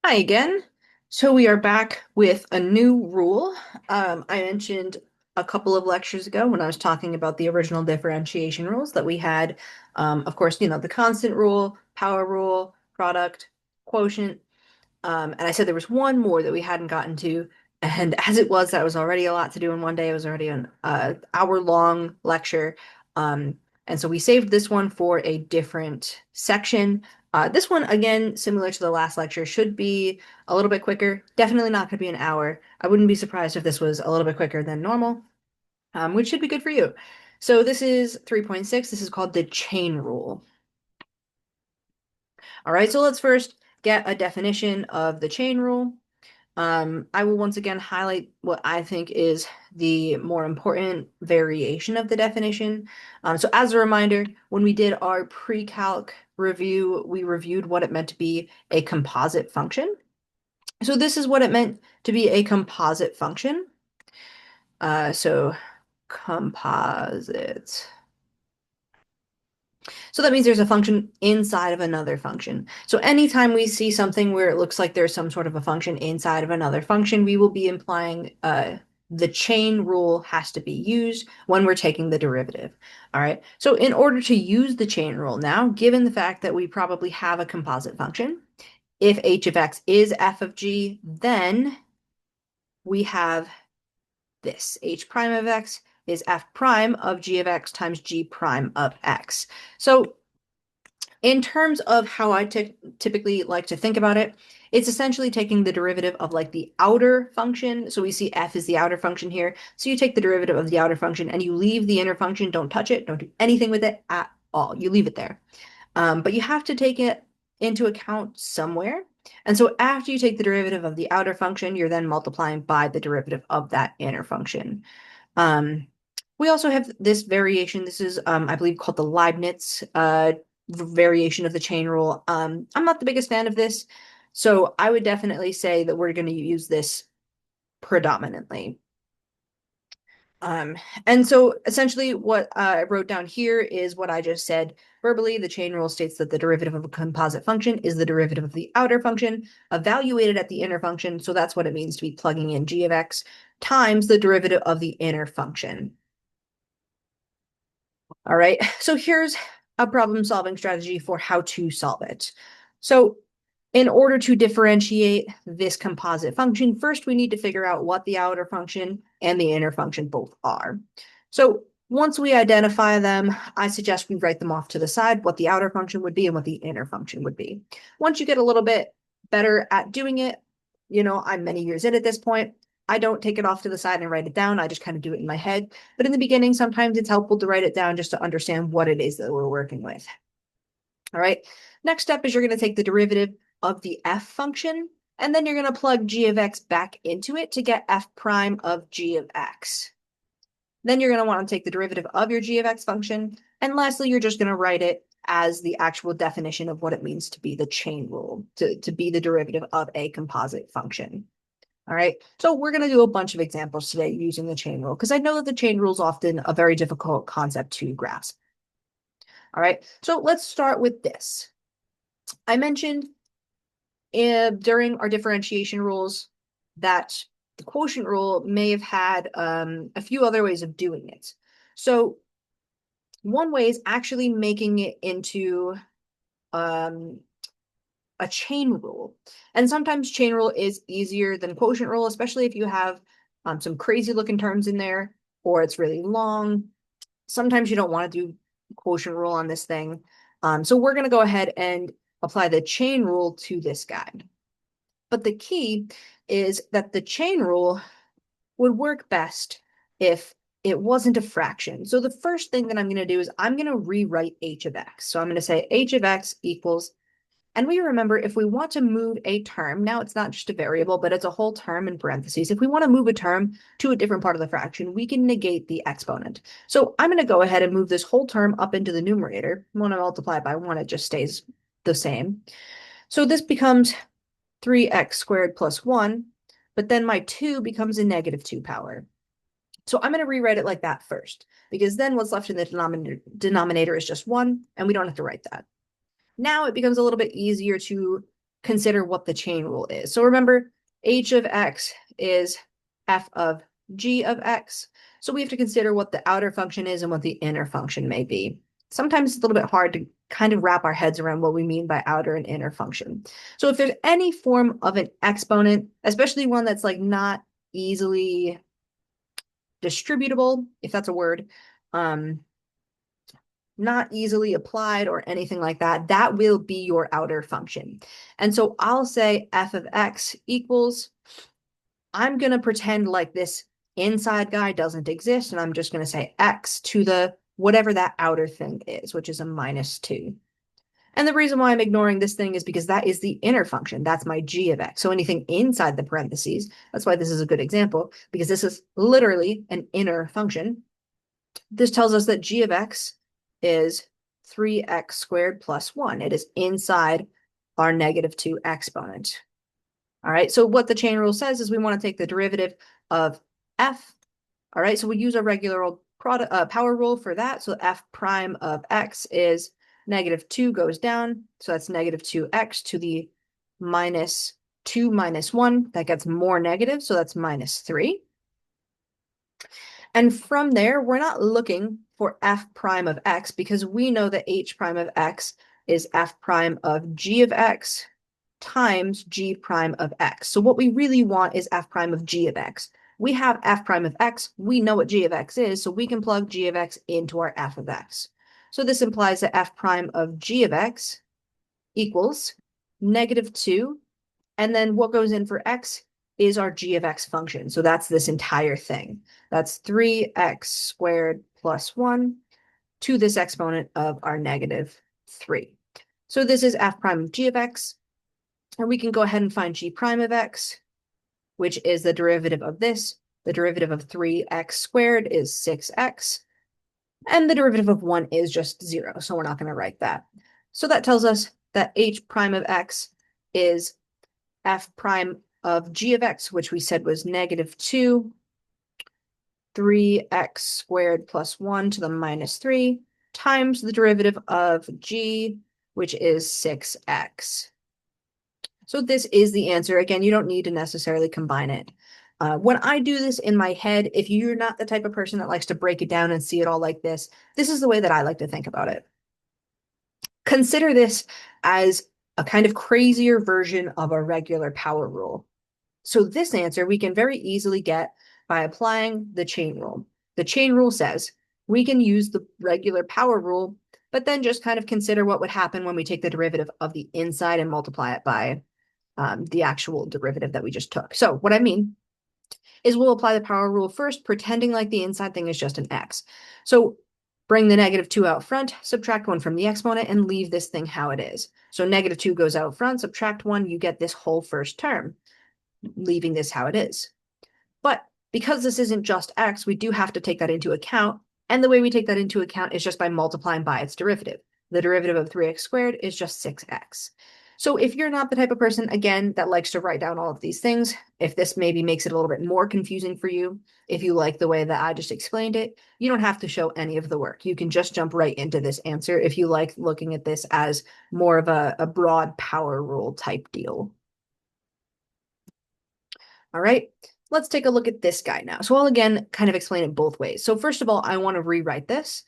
Hi again. So we are back with a new rule. I mentioned a couple of lectures ago when I was talking about the original differentiation rules that we had, of course, the constant rule, power rule, product, quotient. And I said there was one more that we hadn't gotten to. And as it was, that was already a lot to do in one day. It was already an hour-long lecture. Um, and so we saved this one for a different section. This one, again, similar to the last lecture, should be a little bit quicker. Definitely not going to be an hour. I wouldn't be surprised if this was a little bit quicker than normal, which should be good for you. So this is 3.6. This is called the chain rule. All right, so let's first get a definition of the chain rule. I will once again highlight what I think is the more important variation of the definition. So as a reminder, when we did our pre-calc review, we reviewed what it meant to be a composite function. So this is what it meant to be a composite function. So composite. So that means there's a function inside of another function. So anytime we see something where it looks like there's some sort of a function inside of another function, we will be implying the chain rule has to be used when we're taking the derivative. All right. So in order to use the chain rule now, given the fact that we probably have a composite function, if h of x is f of g, then we have this. H prime of x is f prime of g of x times g prime of x. So in terms of how I typically like to think about it, it's essentially taking the derivative of like the outer function. So we see f is the outer function here. So you take the derivative of the outer function and you leave the inner function. Don't touch it. Don't do anything with it at all. You leave it there. But you have to take it into account somewhere. And so after you take the derivative of the outer function, you're then multiplying by the derivative of that inner function. We also have this variation. This is, I believe, called the Leibniz variation of the chain rule. I'm not the biggest fan of this, so I would definitely say that we're going to use this predominantly. Um, and so essentially what I wrote down here is what I just said verbally. The chain rule states that the derivative of a composite function is the derivative of the outer function evaluated at the inner function. So that's what it means to be plugging in g of x times the derivative of the inner function. All right, so here's a problem-solving strategy for how to solve it. So in order to differentiate this composite function, first we need to figure out what the outer function and the inner function both are. So once we identify them, I suggest we write them off to the side, what the outer function would be and what the inner function would be. Once you get a little bit better at doing it, I'm many years in at this point, I don't take it off to the side and write it down. I just kind of do it in my head. But in the beginning, sometimes it's helpful to write it down just to understand what it is that we're working with. All right. Next step is you're going to take the derivative of the f function, and then you're going to plug g of x back into it to get f prime of g of x. Then you're going to want to take the derivative of your g of x function. And lastly, you're just going to write it as the actual definition of what it means to be the chain rule, to be the derivative of a composite function. All right, so we're going to do a bunch of examples today using the chain rule because I know that the chain rule is often a very difficult concept to grasp. All right, so let's start with this. I mentioned during our differentiation rules that the quotient rule may have had a few other ways of doing it. So one way is actually making it into a chain rule. And sometimes chain rule is easier than quotient rule, especially if you have some crazy looking terms in there or it's really long. Sometimes you don't want to do quotient rule on this thing. So we're going to go ahead and apply the chain rule to this guy. But the key is that the chain rule would work best if it wasn't a fraction. So the first thing that I'm going to do is I'm going to rewrite h of x. So I'm going to say h of x equals, and we remember if we want to move a term, now it's not just a variable, but it's a whole term in parentheses. If we want to move a term to a different part of the fraction, we can negate the exponent. So I'm going to go ahead and move this whole term up into the numerator. When I multiply it by 1, it just stays the same. So this becomes 3x squared plus 1, but then my 2 becomes a negative 2 power. So I'm going to rewrite it like that first, because then what's left in the denominator is just 1, and we don't have to write that. Now it becomes a little bit easier to consider what the chain rule is. So remember, h of x is f of g of x. So we have to consider what the outer function is and what the inner function may be. Sometimes it's a little bit hard to kind of wrap our heads around what we mean by outer and inner function. So if there's any form of an exponent, especially one that's like not easily distributable, if that's a word, not easily applied or anything like that, that will be your outer function. And so I'll say f of x equals, I'm going to pretend like this inside guy doesn't exist, and I'm just going to say x to the whatever that outer thing is, which is a -2. And the reason why I'm ignoring this thing is because that is the inner function. That's my g of x. So anything inside the parentheses, that's why this is a good example, because this is literally an inner function. This tells us that g of x is 3x squared plus 1. It is inside our -2 exponent. All right, so what the chain rule says is we want to take the derivative of f. All right, so we use our regular old power rule for that. So f prime of x is -2 goes down. So that's -2x to the -2 minus 1. That gets more negative, so that's -3. And from there, we're not looking for f prime of x because we know that h prime of x is f prime of g of x times g prime of x. So what we really want is f prime of g of x. We have f prime of x. We know what g of x is, so we can plug g of x into our f of x. So this implies that f prime of g of x equals -2. And then what goes in for x is our g of x function. So that's this entire thing. That's 3x squared plus 1 to this exponent of our -3. So this is f prime of g of x. And we can go ahead and find g prime of x, which is the derivative of this. The derivative of 3x squared is 6x. And the derivative of 1 is just 0, so we're not going to write that. So that tells us that h prime of x is f prime of g of x, which we said was -2, 3x squared plus 1 to the -3, times the derivative of g, which is 6x. So this is the answer. Again, you don't need to necessarily combine it. When I do this in my head, if you're not the type of person that likes to break it down and see it all like this is the way that I like to think about it. Consider this as a kind of crazier version of a regular power rule. So this answer we can very easily get by applying the chain rule. The chain rule says we can use the regular power rule, but then just kind of consider what would happen when we take the derivative of the inside and multiply it by the actual derivative that we just took. So what I mean is we'll apply the power rule first, pretending like the inside thing is just an x. So bring the -2 out front, subtract 1 from the exponent, and leave this thing how it is. So -2 goes out front, subtract 1, you get this whole first term, leaving this how it is. But because this isn't just x, we do have to take that into account. And the way we take that into account is just by multiplying by its derivative. The derivative of 3x squared is just 6x. So if you're not the type of person, again, that likes to write down all of these things, if this maybe makes it a little bit more confusing for you, if you like the way that I just explained it, you don't have to show any of the work. You can just jump right into this answer if you like looking at this as more of a broad power rule type deal. All right, let's take a look at this guy now. So I'll again kind of explain it both ways. So first of all, I want to rewrite this.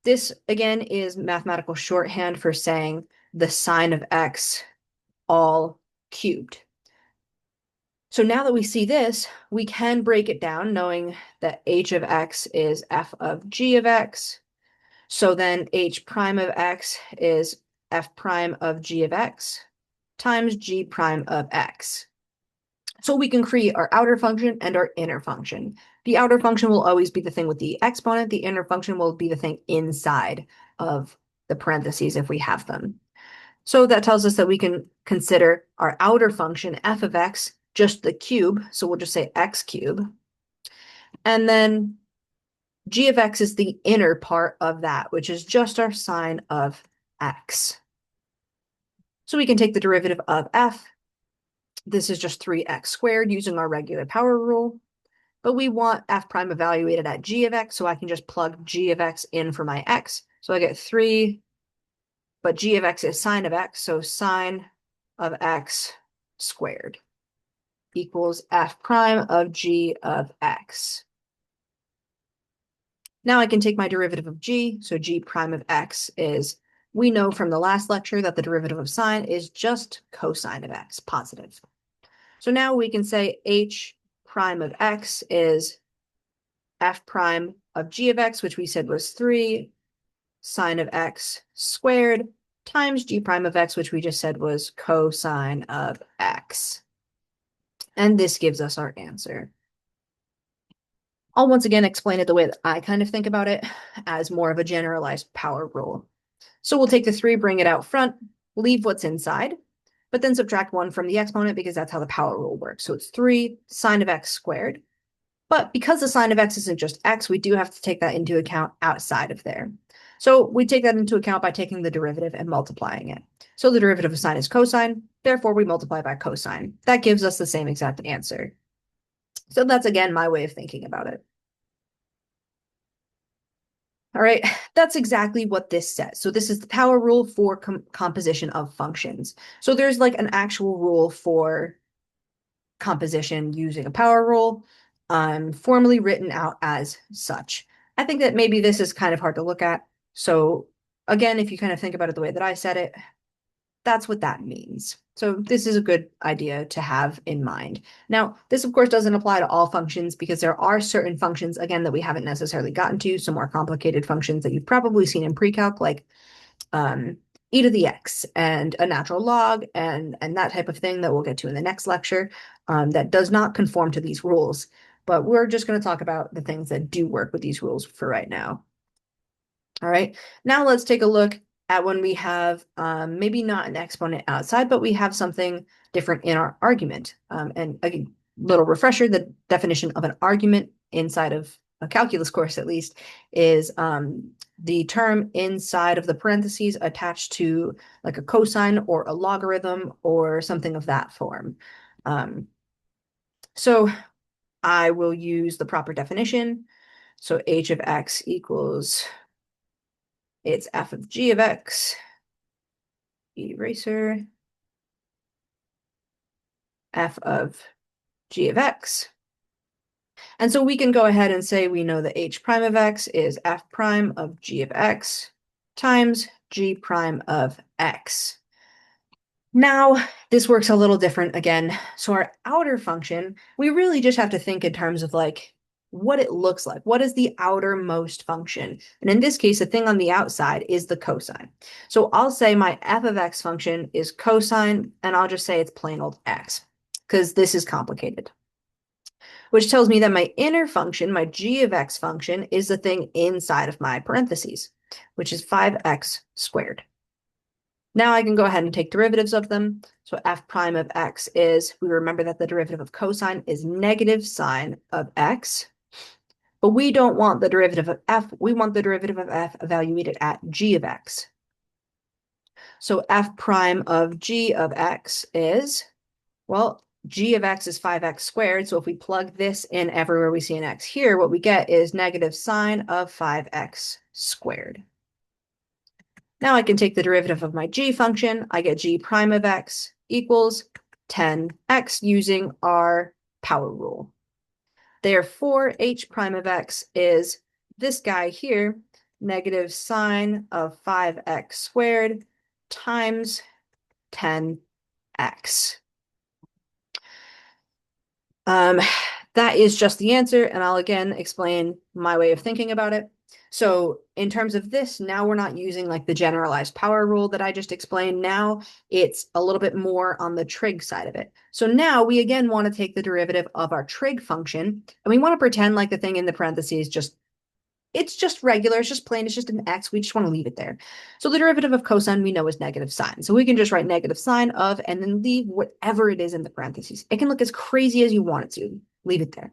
This again is mathematical shorthand for saying the sine of x all cubed. So now that we see this, we can break it down knowing that h of x is f of g of x. So then h prime of x is f prime of g of x times g prime of x. So we can create our outer function and our inner function. The outer function will always be the thing with the exponent. The inner function will be the thing inside of the parentheses if we have them. So that tells us that we can consider our outer function, f of x, just the cube. So we'll just say x cube. And then g of x is the inner part of that, which is just our sine of x. So we can take the derivative of f. This is just 3x squared using our regular power rule. But we want f prime evaluated at g of x, so I can just plug g of x in for my x. So I get 3, but g of x is sine of x, so sine of x squared equals f prime of g of x. Now I can take my derivative of g, so g prime of x is, we know from the last lecture that the derivative of sine is just cosine of x, positive. So now we can say h prime of x is f prime of g of x, which we said was 3 sine of x squared times g prime of x, which we just said was cosine of x. And this gives us our answer. I'll once again explain it the way that I kind of think about it, as more of a generalized power rule. So we'll take the 3, bring it out front, leave what's inside, but then subtract 1 from the exponent because that's how the power rule works. So it's 3 sine of x squared. But because the sine of x isn't just x, we do have to take that into account outside of there. So we take that into account by taking the derivative and multiplying it. So the derivative of sine is cosine, therefore we multiply by cosine. That gives us the same exact answer. So that's, again, my way of thinking about it. All right, that's exactly what this says. So this is the power rule for composition of functions. So there's like an actual rule for composition using a power rule, formally written out as such. I think that maybe this is kind of hard to look at. So again, if you kind of think about it the way that I said it, that's what that means. So this is a good idea to have in mind. Now, this of course doesn't apply to all functions because there are certain functions, again, that we haven't necessarily gotten to, some more complicated functions that you've probably seen in pre-calc, like e to the x and a natural log and that type of thing that we'll get to in the next lecture, that does not conform to these rules. But we're just going to talk about the things that do work with these rules for right now. All right, now let's take a look at when we have maybe not an exponent outside, but we have something different in our argument. And a little refresher, the definition of an argument inside of a calculus course, at least, is the term inside of the parentheses attached to like a cosine or a logarithm or something of that form. So I will use the proper definition. So h of x equals, it's f of g of x, eraser, f of g of x. And so we can go ahead and say we know that h prime of x is f prime of g of x times g prime of x. Now, this works a little different again. So our outer function, we really just have to think in terms of like what it looks like. What is the outermost function? And in this case, the thing on the outside is the cosine. So I'll say my f of x function is cosine, and I'll just say it's plain old x, because this is complicated. Which tells me that my inner function, my g of x function, is the thing inside of my parentheses, which is 5x squared. Now I can go ahead and take derivatives of them. So f prime of x is, we remember that the derivative of cosine is negative sine of x, but we don't want the derivative of f, we want the derivative of f evaluated at g of x. So f prime of g of x is, well, g of x is 5x squared, so if we plug this in everywhere we see an x here, what we get is negative sine of 5x squared. Now I can take the derivative of my g function. I get g prime of x equals 10x using our power rule. Therefore, h prime of x is this guy here, negative sine of 5x squared times 10x. That is just the answer, and I'll again explain my way of thinking about it. So in terms of this, now we're not using like the generalized power rule that I just explained. Now it's a little bit more on the trig side of it. So now we again want to take the derivative of our trig function, and we want to pretend like the thing in the parentheses it's just regular, it's just plain, it's just an x, we just want to leave it there. So the derivative of cosine we know is negative sine. So we can just write negative sine of, and then leave whatever it is in the parentheses. It can look as crazy as you want it to, leave it there.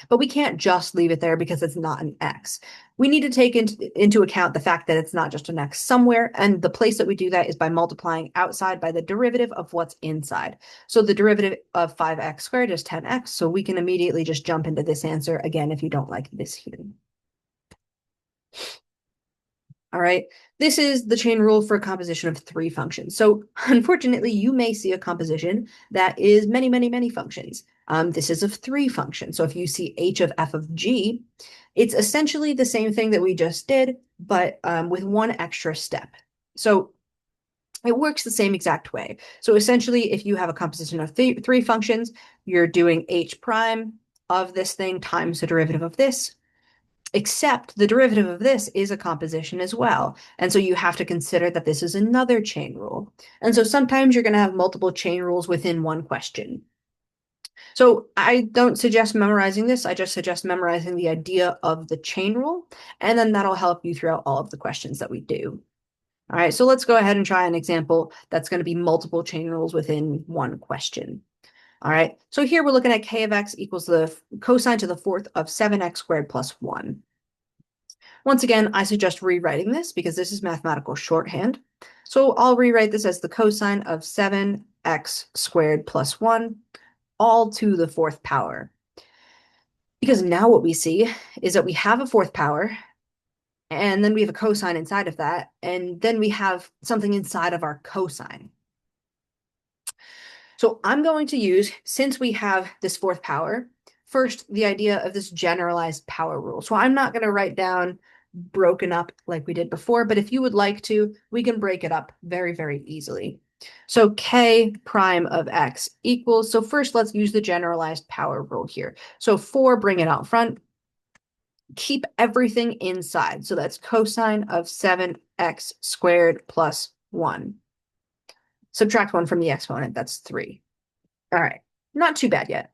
But we can't just leave it there because it's not an x. We need to take into account the fact that it's not just an x somewhere, and the place that we do that is by multiplying outside by the derivative of what's inside. So the derivative of 5x squared is 10x, so we can immediately just jump into this answer again if you don't like this here. All right, This is the chain rule for a composition of three functions. So unfortunately, you may see a composition that is many, many, many functions. This is of three functions. So if you see h of f of g, it's essentially the same thing that we just did, but with one extra step. So it works the same exact way. So essentially, if you have a composition of three functions, you're doing h prime of this thing times the derivative of this, except the derivative of this is a composition as well. And so you have to consider that this is another chain rule. And so sometimes you're going to have multiple chain rules within one question. So I don't suggest memorizing this. I just suggest memorizing the idea of the chain rule, and then that'll help you throughout all of the questions that we do. All right, so let's go ahead and try an example that's going to be multiple chain rules within one question. All right, so here we're looking at k of x equals the cosine to the fourth of 7x squared plus 1. Once again, I suggest rewriting this because this is mathematical shorthand. So I'll rewrite this as the cosine of 7x squared plus 1, all to the fourth power. Because now what we see is that we have a fourth power, and then we have a cosine inside of that, and then we have something inside of our cosine. So I'm going to use, since we have this fourth power, first the idea of this generalized power rule. So I'm not going to write down broken up like we did before, but if you would like to, we can break it up very, very easily. So k prime of x equals, so first let's use the generalized power rule here. So 4, bring it out front, keep everything inside. So that's cosine of 7x squared plus 1. Subtract 1 from the exponent, that's 3. All right, not too bad yet.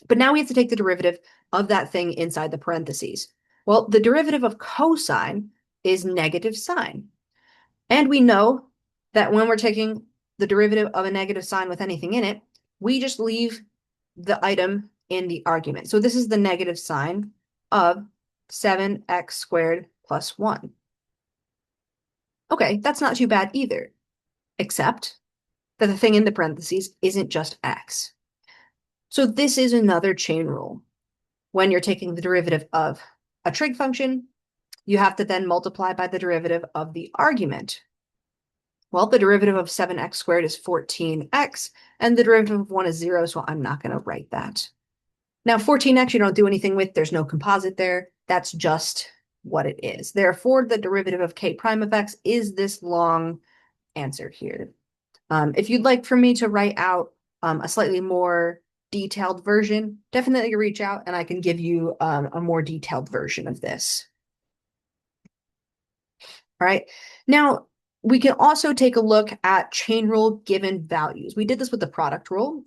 But now we have to take the derivative of that thing inside the parentheses. Well, the derivative of cosine is negative sine. And we know that when we're taking the derivative of a negative sign with anything in it, we just leave the item in the argument. So this is the negative sign of 7x squared plus 1. Okay, that's not too bad either, except that the thing in the parentheses isn't just x. So this is another chain rule. When you're taking the derivative of a trig function, you have to then multiply by the derivative of the argument. Well, the derivative of 7x squared is 14x, and the derivative of 1 is 0, so I'm not going to write that. Now, 14x you don't do anything with. There's no composite there. That's just what it is. Therefore, the derivative of k prime of x is this long answer here. If you'd like for me to write out a slightly more detailed version, definitely reach out and I can give you a more detailed version of this. All right. Now, we can also take a look at chain rule given values. We did this with the product rule.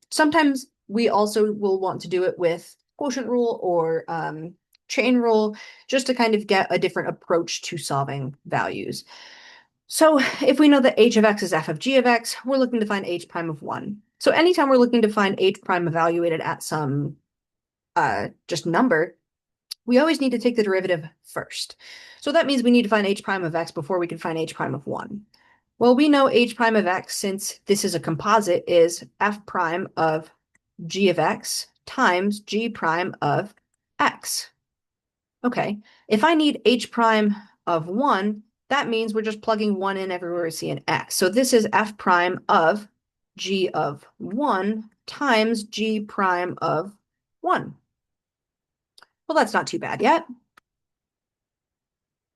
Sometimes we also will want to do it with quotient rule or chain rule just to kind of get a different approach to solving values. So if we know that h of x is f of g of x, we're looking to find h prime of 1. So anytime we're looking to find h prime evaluated at some just number, we always need to take the derivative first. So that means we need to find h prime of x before we can find h prime of 1. Well, we know h prime of x, since this is a composite, is f prime of g of x times g prime of x. Okay, if I need h prime of 1, that means we're just plugging 1 in everywhere we see an x. So this is f prime of g of 1 times g prime of 1. Well, that's not too bad yet.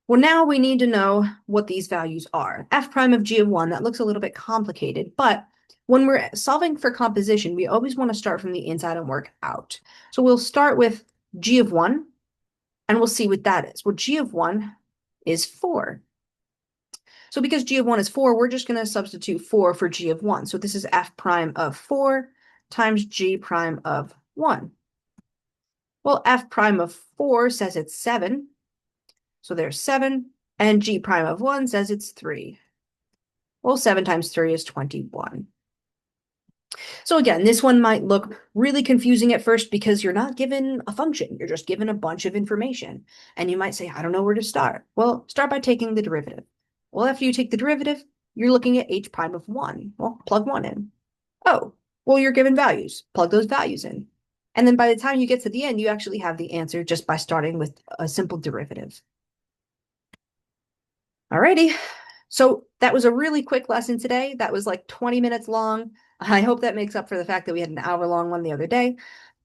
Well, now we need to know what these values are. F prime of g of 1, that looks a little bit complicated, but when we're solving for composition, we always want to start from the inside and work out. So we'll start with g of 1, and we'll see what that is. Well, g of 1 is 4. So because g of 1 is 4, we're just going to substitute 4 for g of 1. So this is f prime of 4 times g prime of 1. Well, f prime of 4 says it's 7. So there's 7, and g prime of 1 says it's 3. Well, 7 times 3 is 21. So again, this one might look really confusing at first because you're not given a function. You're just given a bunch of information. And you might say, I don't know where to start. Well, start by taking the derivative. Well, after you take the derivative, you're looking at h prime of 1. Well, plug 1 in. Oh, well, you're given values. Plug those values in. And then by the time you get to the end, you actually have the answer just by starting with a simple derivative. Alrighty. So that was a really quick lesson today. That was like 20 minutes long. I hope that makes up for the fact that we had an hour long one the other day.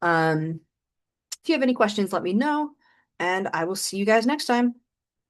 If you have any questions, let me know, and I will see you guys next time.